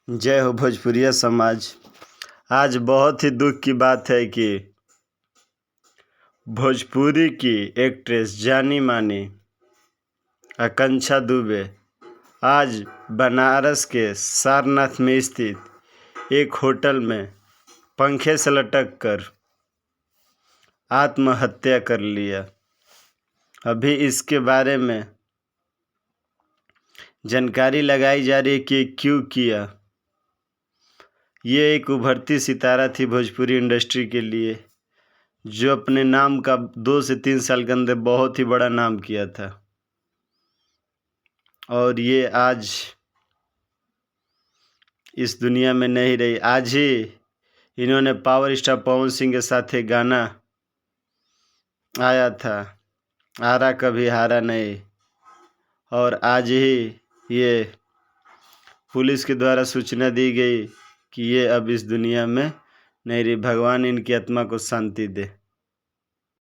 जय हो भोजपुरिया समाज। आज बहुत ही दुख की बात है कि भोजपुरी की एक्ट्रेस जानी मानी आकांक्षा दुबे आज बनारस के सारनाथ में स्थित एक होटल में पंखे से लटक कर आत्महत्या कर लिया। अभी इसके बारे में जानकारी लगाई जा रही है कि क्यों किया। ये एक उभरती सितारा थी भोजपुरी इंडस्ट्री के लिए, जो अपने नाम का 2 से 3 साल के अंदर बहुत ही बड़ा नाम किया था। और ये आज इस दुनिया में नहीं रही। आज ही इन्होंने पावर स्टार पवन सिंह के साथ एक गाना आया था, आरा कभी हारा नहीं, और आज ही ये पुलिस के द्वारा सूचना दी गई कि ये अब इस दुनिया में नहीं रही। भगवान इनकी आत्मा को शांति दे।